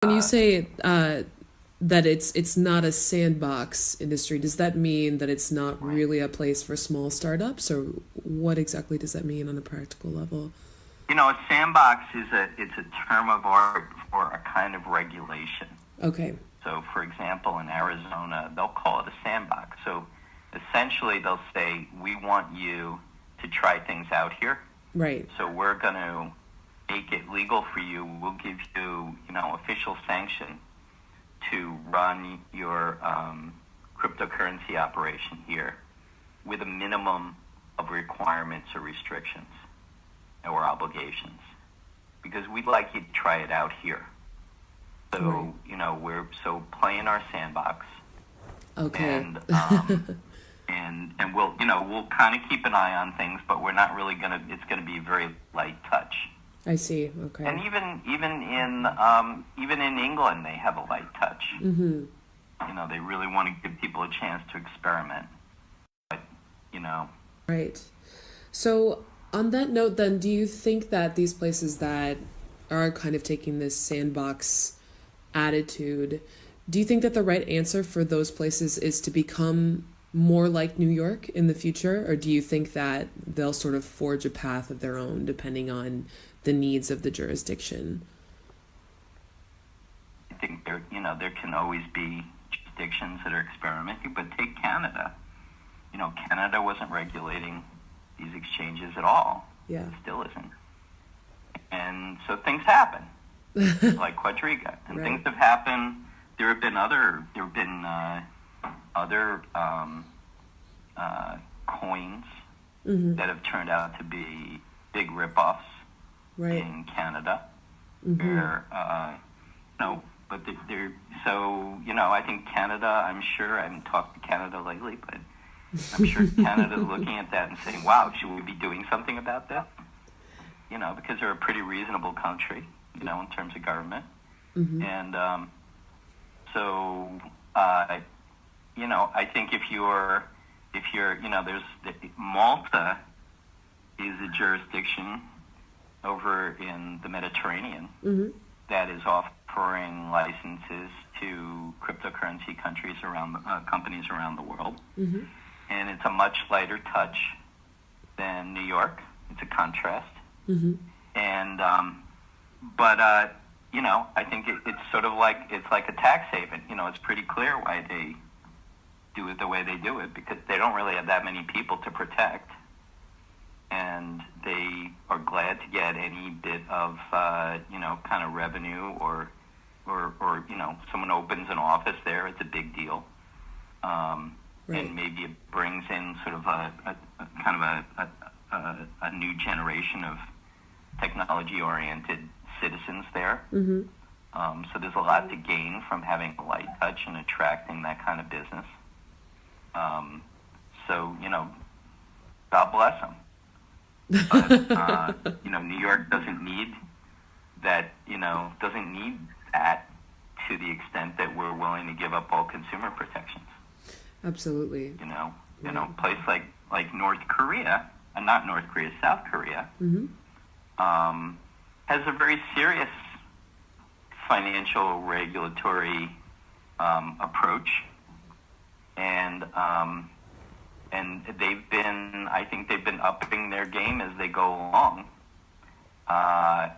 When you say that it's not a sandbox industry, does that mean that it's not Right. really a place for small startups, or what exactly does that mean on a practical level? A sandbox it's a term of art for a kind of regulation. Okay, So, for example, in Arizona, they'll call it a sandbox. So, essentially, they'll say, "We want you to try things out here. right, So, we're going to make it legal for you. We'll give you, official sanction to run your cryptocurrency operation here with a minimum of requirements or restrictions or obligations because we'd like you to try it out here. right. So, we're play in our sandbox Okay, and and we'll kind of keep an eye on things, but we're not really it's gonna be very light touch. I see. And Okay. even in England, they have a light touch. Mm-hmm. They really want to give people a chance to experiment. But you know, Right. So, on that note, then, do you think that these places that are kind of taking this sandbox attitude, do you think that the right answer for those places is to become more like New York in the future, or do you think that they'll sort of forge a path of their own depending on the needs of the jurisdiction? I think there can always be jurisdictions that are experimenting. But take Canada. Canada wasn't regulating these exchanges at all. Yeah. It still isn't. And so things happen, like Quadriga, and things Right. have happened. There have been other coins Mm-hmm. that have turned out to be big ripoffs Right. in Canada, Mm-hmm. where but they're so I think Canada. I'm sure I haven't talked to Canada lately, but I'm sure Canada's looking at that and saying, "Wow, should we be doing something about this?" Because they're a pretty reasonable country, in terms of government. Mm-hmm. And so, uh, I think there's Malta is a jurisdiction over in the Mediterranean Mm-hmm. that is offering licenses to cryptocurrency companies around the world, Mm-hmm. and it's a much lighter touch than New York. It's a contrast. Mm-hmm. And but I think it's sort of it's like a tax haven. It's pretty clear why they do it the way they do it because they don't really have that many people to protect, and they are glad to get any bit of kind of revenue or someone opens an office there. It's a big deal. Right. And maybe it brings in sort of a kind of a new generation of technology-oriented citizens there. Mm-hmm. So there's a lot to gain from having a light touch and attracting that kind of business. So God bless them. But New York doesn't need that. Doesn't need that to the extent that we're willing to give up all consumer protections. Absolutely. A place like North Korea, not North Korea, South Korea, Mm-hmm. has a very serious financial regulatory approach, and I think they've been upping their game as they go along, but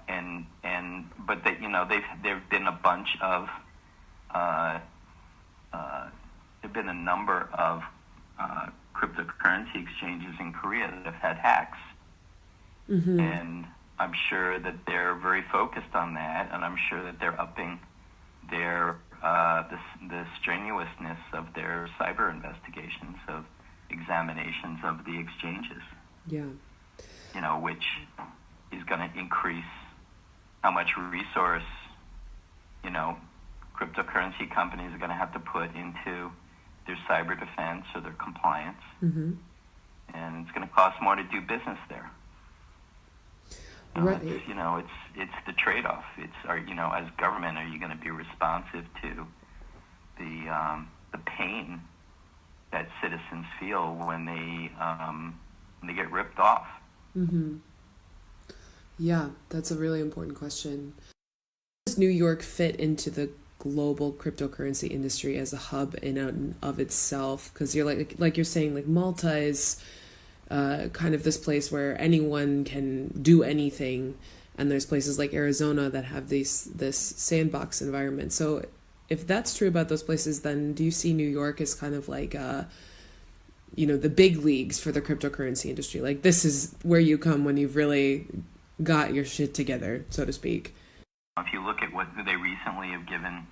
there've been a bunch of there've been a number of cryptocurrency exchanges in Korea that have had hacks. Mm-hmm. And I'm sure that they're very focused on that, and I'm sure that they're upping their the strenuousness of their cyber investigations, of examinations of the exchanges. Yeah. Which is going to increase how much resource cryptocurrency companies are going to have to put into their cyber defense or their compliance, Mm-hmm. and it's going to cost more to do business there. Right. It's the trade-off. As government, are you going to be responsive to the pain that citizens feel when they get ripped off? Mm-hmm. Yeah, that's a really important question. Does New York fit into the global cryptocurrency industry as a hub in and of itself? Because you're like you're saying, like Malta is kind of this place where anyone can do anything, and there's places like Arizona that have this sandbox environment. So if that's true about those places, then do you see New York as kind of like the big leagues for the cryptocurrency industry? Like this is where you come when you've really got your shit together, so to speak. If you look at what they recently have given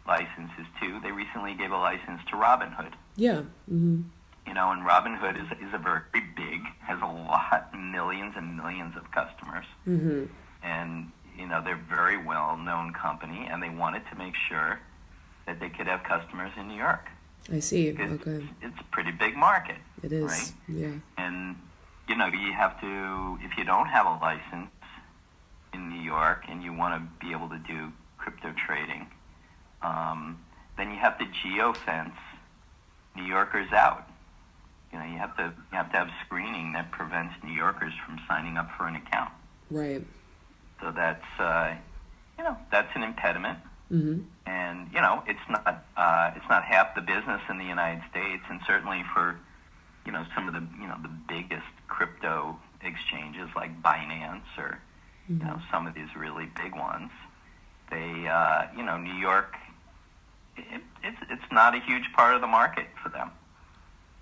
licenses to, they recently gave a license to Robinhood. Yeah. Mm-hmm. And Robinhood is a very big, has a lot, millions and millions of customers. Mm-hmm. And, they're a very well-known company, and they wanted to make sure that they could have customers in New York. I see. Okay. It's a pretty big market. It is. Right? Yeah. And, you have to, if you don't have a license in New York and you want to be able to do crypto trading, then you have to geofence New Yorkers out. You have to have screening that prevents New Yorkers from signing up for an account. Right. So that's that's an impediment. Mm-hmm. And it's not half the business in the United States, and certainly for some of the the biggest crypto exchanges like Binance or mm-hmm. Some of these really big ones. They New York, it's not a huge part of the market for them.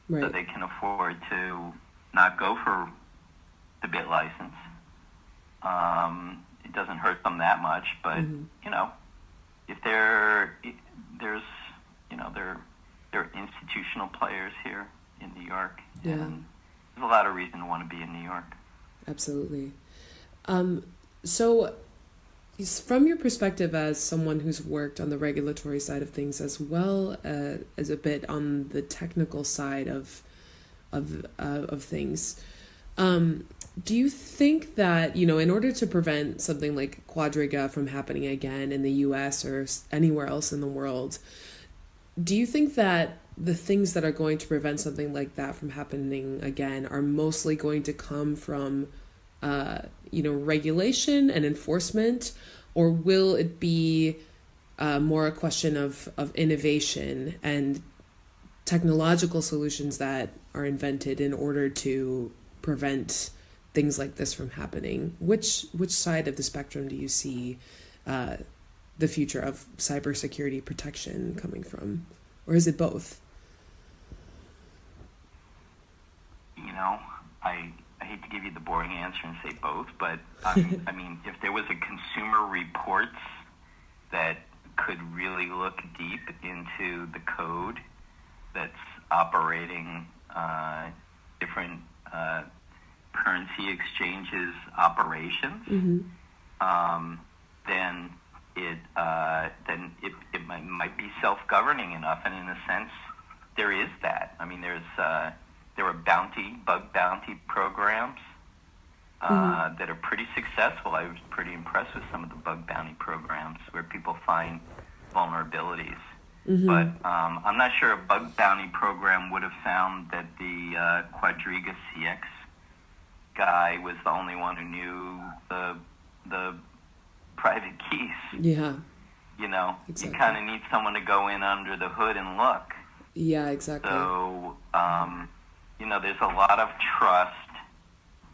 Right. So they can afford to not go for the bit license. It doesn't hurt them that much, but mm-hmm. If there are institutional players here in New York, yeah. and there's a lot of reason to want to be in New York. Absolutely. So from your perspective as someone who's worked on the regulatory side of things as well as a bit on the technical side of things, do you think that, in order to prevent something like Quadriga from happening again in the US or anywhere else in the world, do you think that the things that are going to prevent something like that from happening again are mostly going to come from regulation and enforcement, or will it be more a question of innovation and technological solutions that are invented in order to prevent things like this from happening? Which side of the spectrum do you see the future of cybersecurity protection coming from, or is it both? I hate to give you the boring answer and say both, but I mean, if there was a Consumer Reports that could really look deep into the code that's operating different currency exchanges operations, mm-hmm. Then it might be self-governing enough, and in a sense, there is that. I mean, there are bug bounty programs mm-hmm. that are pretty successful. I was pretty impressed with some of the bug bounty programs where people find vulnerabilities. Mm-hmm. But I'm not sure a bug bounty program would have found that the Quadriga CX guy was the only one who knew the private keys. Yeah. Exactly. You kind of need someone to go in under the hood and look. Yeah, exactly. So, there's a lot of trust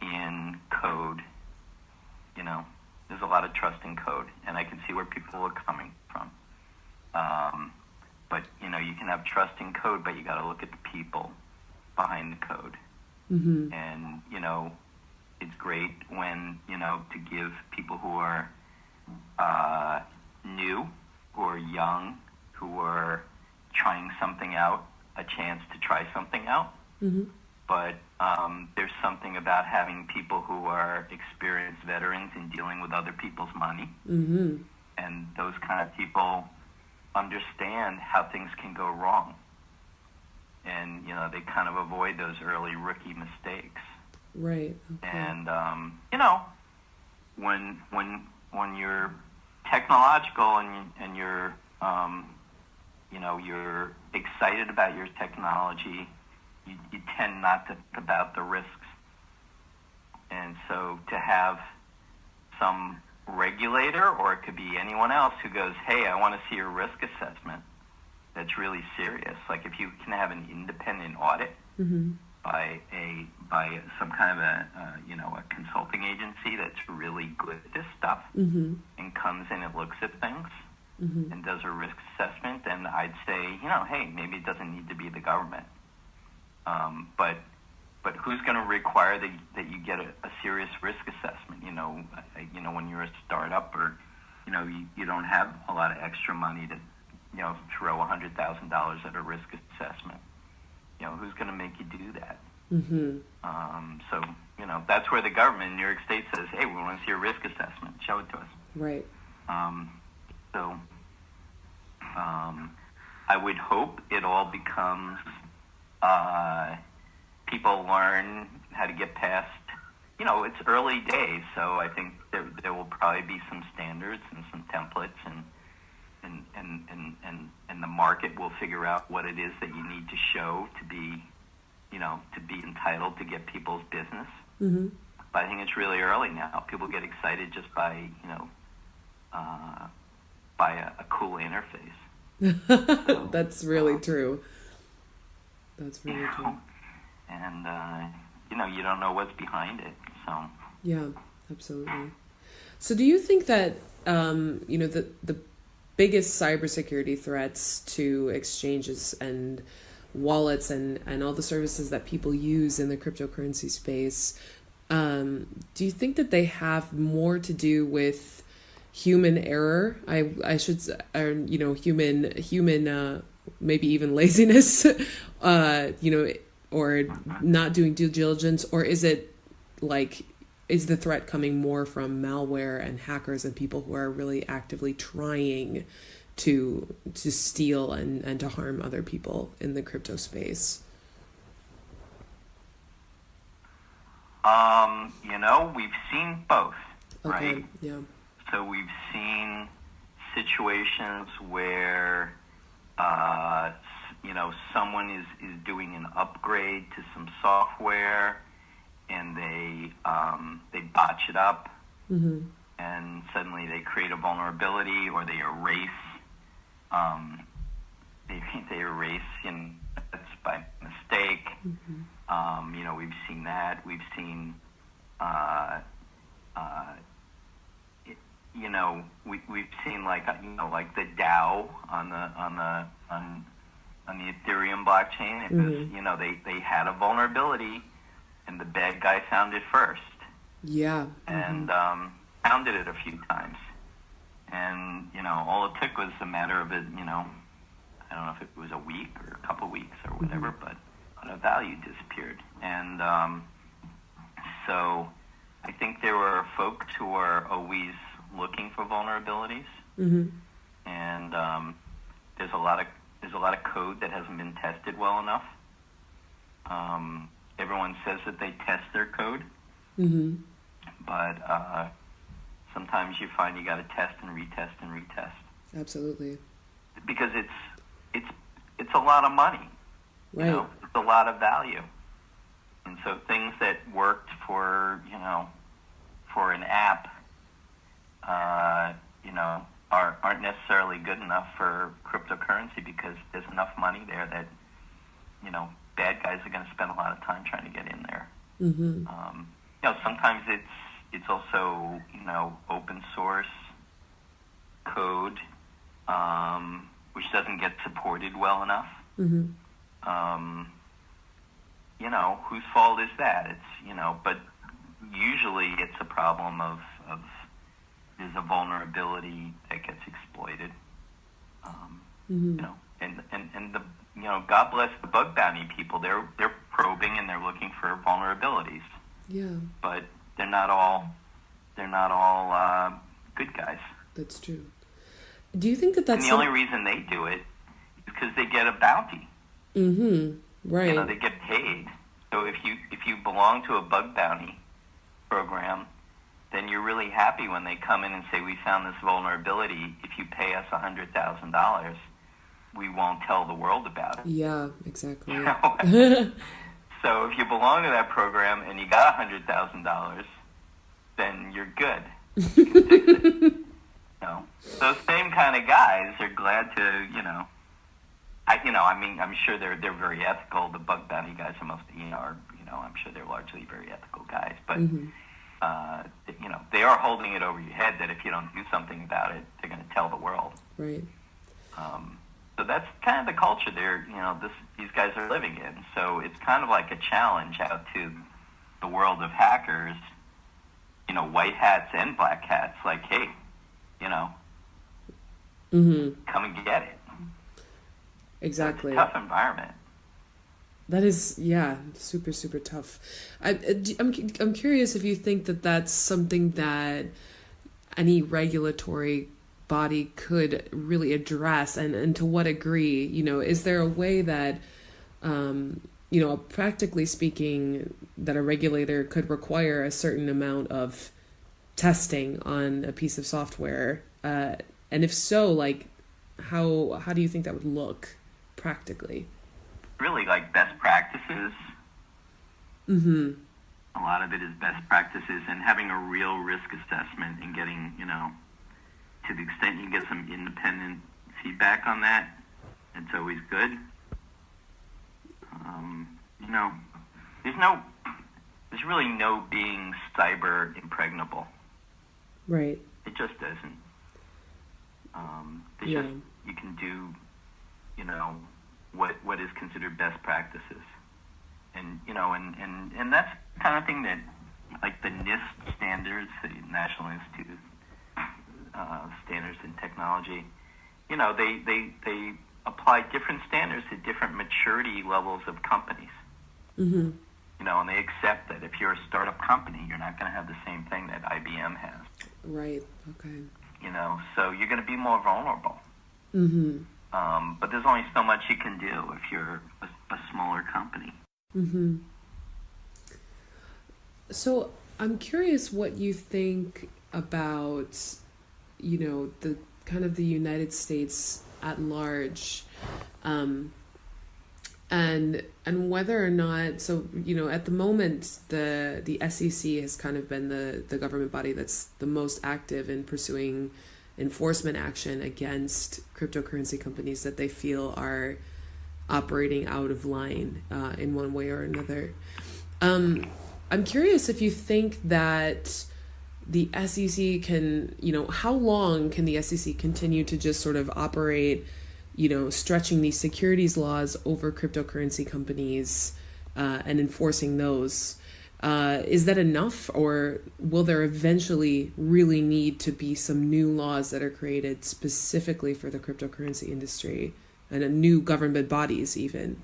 in code. There's a lot of trust in code, and I can see where people are coming from. But, you can have trust in code, but you got to look at the people behind the code. Mm-hmm. And, it's great when, to give people who are new, who are young, who are trying something out, a chance to try something out. Mm-hmm. But there's something about having people who are experienced veterans in dealing with other people's money. Mm-hmm. And those kind of people understand how things can go wrong. And, they kind of avoid those early rookie mistakes. Right. Okay. And, when you're technological and you're, you're excited about your technology, you tend not to think about the risks. And so to have some regulator, or it could be anyone else who goes, hey, I want to see your risk assessment that's really serious. Like if you can have an independent audit Mm-hmm. by some kind of a consulting agency that's really good at this stuff Mm-hmm. and comes in and looks at things Mm-hmm. and does a risk assessment, then I'd say, hey, maybe it doesn't need to be the government. But who's going to require that you get a serious risk assessment? When you're a startup, or you don't have a lot of extra money to throw $100,000 at a risk assessment. Who's going to make you do that? Mm-hmm. So that's where the government in New York State says, hey, we want to see a risk assessment. Show it to us. Right. So I would hope it all becomes people learn how to get past. It's early days, so I think there will probably be some standards and some templates, and the market will figure out what it is that you need to show to be entitled to get people's business. Mm-hmm. But I think it's really early now. People get excited just by a cool interface. So, That's really true. That's really true. And you don't know what's behind it. So Yeah, absolutely. So do you think that the biggest cybersecurity threats to exchanges and wallets and all the services that people use in the cryptocurrency space, do you think that they have more to do with human error? I should say, or human maybe even laziness, or not doing due diligence, or is the threat coming more from malware and hackers and people who are really actively trying to steal and to harm other people in the crypto space? We've seen both, Okay. right? Yeah. So we've seen situations where, someone is doing an upgrade to some software, and they botch it up, Mm-hmm. and suddenly they create a vulnerability, or they erase, they erase, that's by mistake. Mm-hmm. We've seen that. We've seen, we've seen like the DAO on the Ethereum blockchain. It was, Mm-hmm. they had a vulnerability, and the bad guy found it first, Yeah. and pounded it a few times, and all it took was a matter of it. I don't know if it was a week or a couple weeks or whatever, but the value disappeared. And so I think there were folks who are always looking for vulnerabilities, Mm-hmm. and there's a lot of code that hasn't been tested well enough. Everyone says that they test their code, Mm-hmm. but sometimes you find you got to test and retest and retest, Absolutely. because it's a lot of money. Right. It's a lot of value. And so things that worked for an app, aren't necessarily good enough for cryptocurrency, because there's enough money there that, bad guys are going to spend a lot of time trying to get in there. Mm-hmm. Sometimes it's also, open source code, which doesn't get supported well enough. Mm-hmm. Whose fault is that? It's, but usually it's a problem of there's a vulnerability that gets exploited. Mm-hmm. And the, God bless the bug bounty people. They're probing, and they're looking for vulnerabilities, Yeah, but they're not all good guys. that's true. Do you think that that's And the only reason they do it is because they get a bounty. Mm-hmm. Right. They get paid. So if you belong to a bug bounty program, then you're really happy when they come in and say, we found this vulnerability. If you pay us $100,000, we won't tell the world about it. Yeah, exactly. So if you belong to that program and you got $100,000, then you're good. You can fix it. Those same kind of guys are glad to, I mean, I'm sure they're very ethical. The bug bounty guys are I'm sure they're largely very ethical guys. But, they are holding it over your head that if you don't do something about it, they're going to tell the world. Right. So that's kind of the culture these guys are living in. So it's kind of like a challenge out to the world of hackers, white hats and black hats, like, hey, come and get it. Exactly. So it's a tough environment. That is, yeah, super, super tough. I'm curious if you think that that's something that any regulatory body could really address, and to what degree, is there a way that, practically speaking, that a regulator could require a certain amount of testing on a piece of software? And if so, like, how do you think that would look practically? Really, like best practices. Mm-hmm. A lot of it is best practices and having a real risk assessment and getting, to the extent you get some independent feedback on that, it's always good. There's really no being cyber impregnable. Right. It just isn't. You can do, what is considered best practices. And, and that's the kind of thing that, like the NIST standards, the National Institute of Standards and Technology, they apply different standards to different maturity levels of companies. Mm-hmm. And they accept that if you're a startup company, you're not going to have the same thing that IBM has. Right. Okay. So you're going to be more vulnerable. Mm-hmm. But there's only so much you can do if you're a smaller company. Mm-hmm. So I'm curious what you think about, the kind of the United States at large, and whether or not, so, at the moment, the SEC has kind of been the government body that's the most active in pursuing enforcement action against cryptocurrency companies that they feel are operating out of line in one way or another. I'm curious if you think that the SEC can, how long can the SEC continue to just sort of operate, stretching these securities laws over cryptocurrency companies and enforcing those? Is that enough, or will there eventually really need to be some new laws that are created specifically for the cryptocurrency industry and a new government bodies even?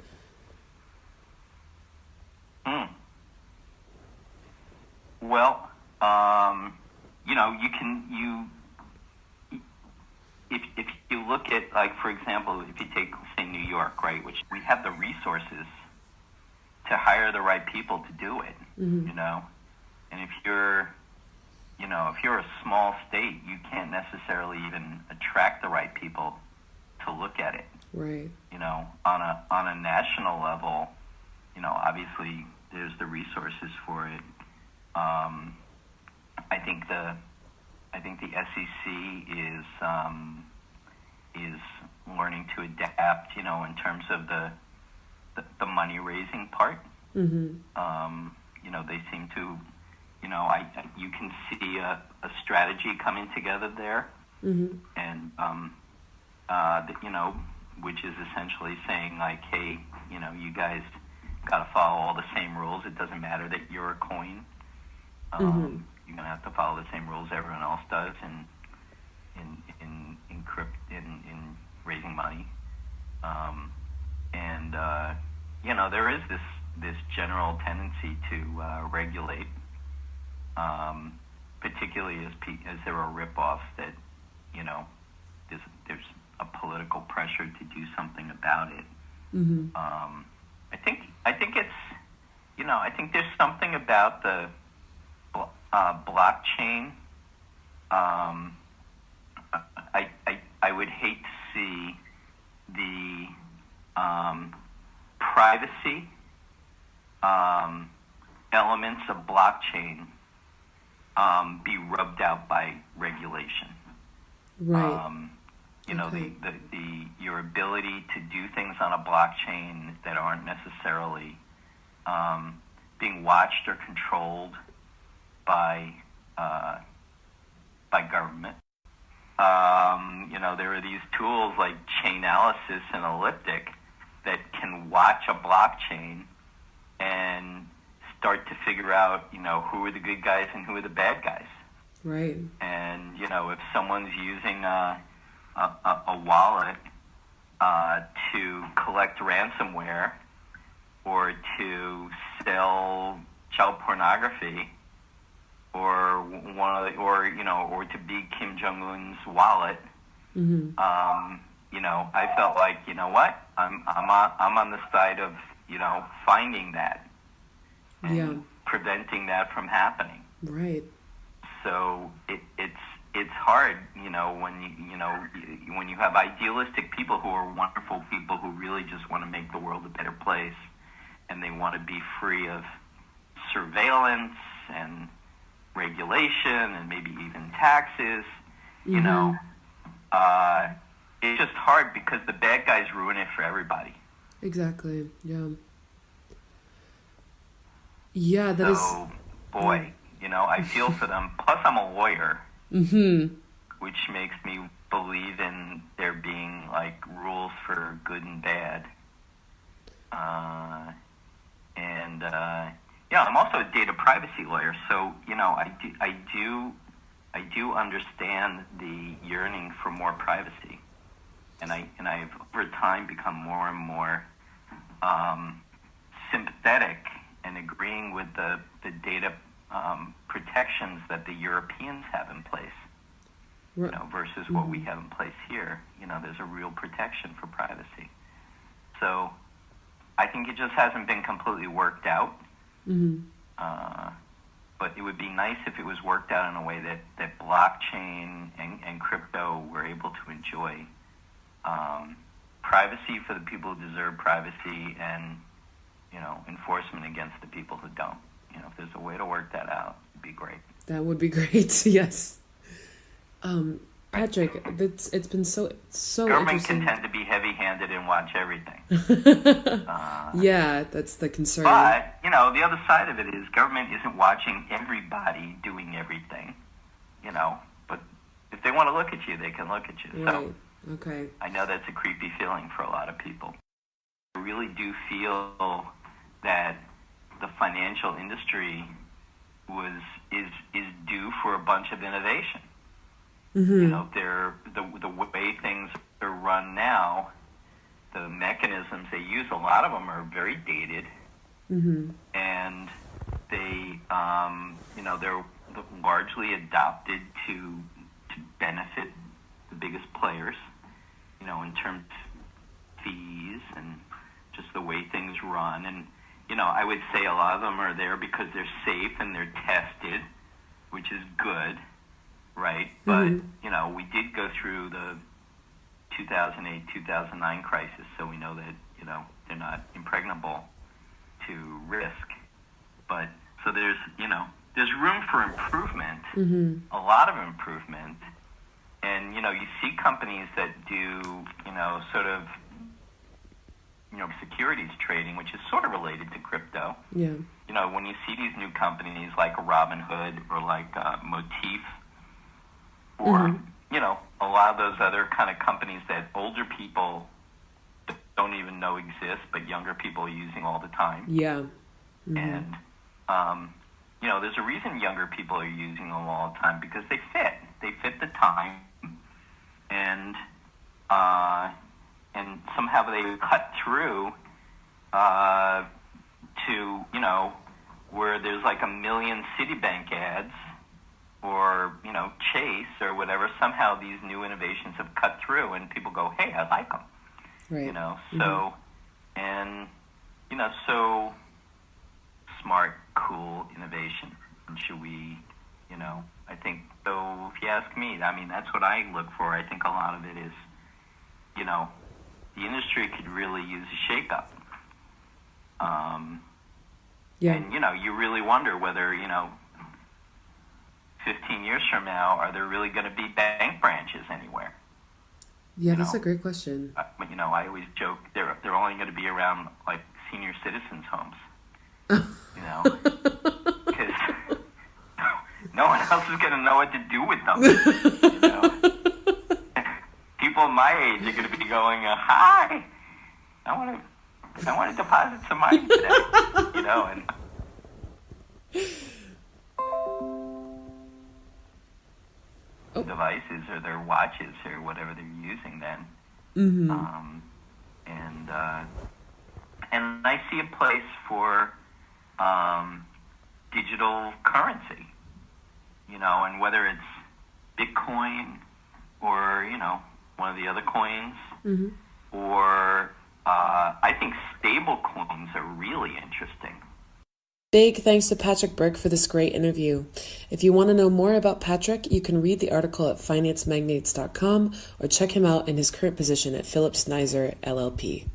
Well, if you look at, like, for example, if you take, say, New York, right, which we have the resources to hire the right people to do it, Mm-hmm. and if you're a small state, you can't necessarily even attract the right people to look at it. Right. On a national level, obviously there's the resources for it. I think the SEC is learning to adapt, in terms of the money raising part. Mm-hmm. They seem to, you can see a strategy coming together there, Mm-hmm. and which is essentially saying, like, hey, you guys got to follow all the same rules. It doesn't matter that you're a coin. Mm-hmm. You're gonna have to follow the same rules everyone else does in raising money, there is this general tendency to regulate, particularly as there are rip-offs that there's a political pressure to do something about it. Mm-hmm. I think it's I think there's something about the blockchain. I would hate to see the privacy elements of blockchain be rubbed out by regulation. Right. Okay. Your ability to do things on a blockchain that aren't necessarily being watched or controlled by government. There are these tools like Chainalysis and Elliptic that can watch a blockchain and start to figure out, who are the good guys and who are the bad guys. Right. And, if someone's using a wallet to collect ransomware or to sell child pornography or or to be Kim Jong-un's wallet, I felt like, what? I'm on the side of, finding that and preventing that from happening. Right. So it's hard, when you have idealistic people who are wonderful people who really just want to make the world a better place, and they want to be free of surveillance and regulation and maybe even taxes. It's just hard because the bad guys ruin it for everybody. Exactly. Yeah. Yeah, that is. So, boy, I feel for them. Plus, I'm a lawyer, which makes me believe in there being like rules for good and bad. I'm also a data privacy lawyer, so I do understand the yearning for more privacy, and I've over time become more and more sympathetic and agreeing with the data protections that the Europeans have in place, versus what we have in place here. There's a real protection for privacy. So I think it just hasn't been completely worked out. But it would be nice if it was worked out in a way that blockchain and crypto were able to enjoy privacy for the people who deserve privacy, and enforcement against the people who don't. If there's a way to work that out, it'd be great. That would be great. Yes. Patrick, it's been so Government interesting. can tend to be heavy-handed and watch everything. Yeah, that's the concern. But, the other side of it is government isn't watching everybody doing everything, But if they want to look at you, they can look at you. Right. So Okay. I know that's a creepy feeling for a lot of people. I really do feel that the financial industry is due for a bunch of innovation. The way things are run now, the mechanisms they use, a lot of them are very dated, and they they're largely adopted to benefit the biggest players, in terms of fees and just the way things run. And I would say a lot of them are there because they're safe and they're tested, which is good, right? But, we did go through the 2008-2009 crisis, so we know that, they're not impregnable to risk. But, so there's room for improvement, a lot of improvement. And, you see companies that do, sort of, securities trading, which is sort of related to crypto. Yeah. When you see these new companies like Robinhood or like Motif, or, a lot of those other kind of companies that older people don't even know exist, but younger people are using all the time. Yeah. And, there's a reason younger people are using them all the time, because they fit. They fit the time. And somehow they cut through to, where there's like a million Citibank ads or, Chase or whatever. Somehow these new innovations have cut through and people go, hey, I like them. Right. So, and, so smart, cool innovation. And should we, I think, so if you ask me, that's what I look for. I think a lot of it is, the industry could really use a shakeup. Yeah. And, you really wonder whether, 15 years from now, are there really going to be bank branches anywhere? Yeah, that's a great question. You know, I always joke they're only going to be around like senior citizens' homes. You know, because no one else is going to know what to do with them. You know, people my age are going to be going, "Hi, I want to deposit some money today." You know, and devices or their watches or whatever they're using then. Mm-hmm. And I see a place for digital currency, you know, and whether it's Bitcoin or, you know, one of the other coins, Mm-hmm. or I think stable coins are really interesting. Big thanks to Patrick Burke for this great interview. If you want to know more about Patrick, you can read the article at financemagnates.com or check him out in his current position at Phillips Nizer LLP.